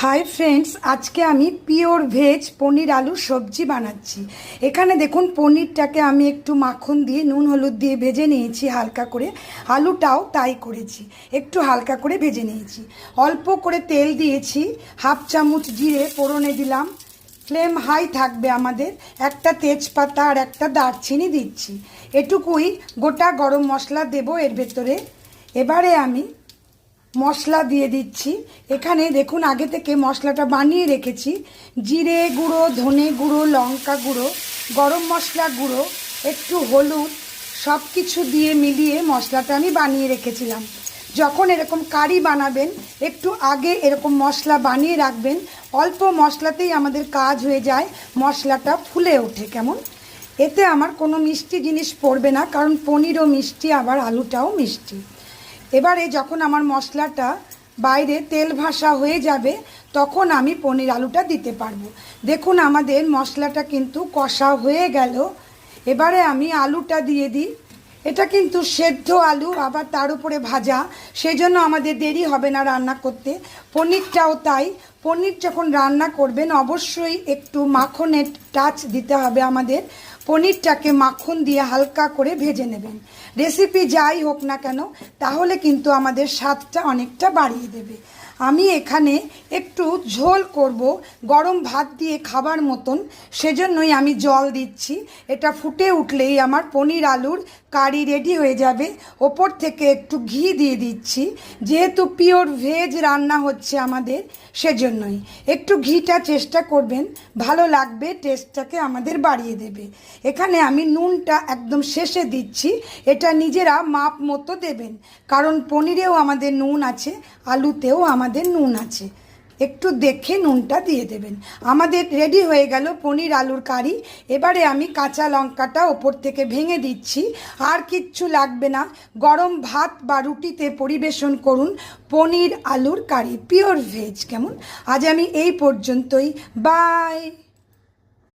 Hi friends, आज के आमी पिओर भेज पनीर आलू सब्जी बानाচ্ছি। এখানে দেখুন পনিরটাকে আমি একটু মাখন দিয়ে নুন হলুদ দিয়ে ভেজে নিয়েছি হালকা করে। আলুটাও তাই করেছি, একটু হালকা করে ভেজে নিয়েছি। অল্প করে তেল দিয়েছি, হাফ চামচ জিরে ফোড়নে দিলাম। ফ্লেম হাই থাকবে আমাদের। একটা তেজপাতা আর একটা দারচিনি দিচ্ছি। এটুকুই গোটা গরম মশলা দেব এর ভেতরে। এবারে আমি মশলা দিয়ে দিচ্ছি। এখানে দেখুন আগে থেকে মশলাটা বানিয়ে রেখেছি। জিরে গুঁড়ো, ধনে গুঁড়ো, লঙ্কা গুঁড়ো, গরম মশলা গুঁড়ো, একটু হলুদ, সব কিছু দিয়ে মিলিয়ে মশলাটা আমি বানিয়ে রেখেছিলাম। যখন এরকম কারি বানাবেন একটু আগে এরকম মশলা বানিয়ে রাখবেন। অল্প মশলাতেই আমাদের কাজ হয়ে যায়, মশলাটা ফুলে ওঠে কেমন। এতে আমার কোনো মিষ্টি জিনিস পড়বে না, কারণ পনিরও মিষ্টি আবার আলুটাও মিষ্টি। এবারে যখন আমার মশলাটা বাইরে তেল ভাসা হয়ে যাবে তখন আমি পনির আলুটা দিতে পারবো। দেখুন আমাদের মশলাটা কিন্তু কষা হয়ে গেল। এবারে আমি আলুটা দিয়ে দিই। এটা কিন্তু সেদ্ধ আলু, আবার তার উপরে ভাজা, সেজন্য আমাদের দেরি হবে না রান্না করতে। পনিরটাও তাই। পনির যখন রান্না করবেন অবশ্যই একটু মাখনের টাচ দিতে হবে আমাদের। পনিরটাকে মাখন দিয়ে হালকা করে ভেজে নেবেন। রেসিপি যাই হোক না কেন, তাহলে কিন্তু আমাদের স্বাদটা অনেকটা বাড়িয়ে দেবে। আমি এখানে একটু ঝোল করব, গরম ভাত দিয়ে খাবার মতন, সেজন্যই আমি জল দিচ্ছি। এটা ফুটে উঠলেই আমার পনির আলুর কারি রেডি হয়ে যাবে। ওপর থেকে একটু ঘি দিয়ে দিচ্ছি, যেহেতু পিওর ভেজ রান্না হচ্ছে আমাদের, সেজন্যই একটু ঘিটা চেষ্টা করবেন, ভালো লাগবে, টেস্টটাকে আমাদের বাড়িয়ে দেবে। এখানে আমি নুনটা একদম শেষে দিচ্ছি। এটা নিজেরা মাপ মতো দেবেন, কারণ পনিরেও আমাদের নুন আছে, আলুতেও আমাদের নুন আছে। একটু দেখে নুনটা দিয়ে দেবেন। আমাদের রেডি হয়ে গেল পনির আলুর কারি। এবারে আমি কাঁচা লঙ্কাটা ওপর থেকে ভেঙে দিচ্ছি। আর কিচ্ছু লাগবে না। গরম ভাত বা রুটিতে পরিবেশন করুন পনির আলুর কারি পিওর ভেজ। কেমন? আজ আমি এই পর্যন্তই। বাই।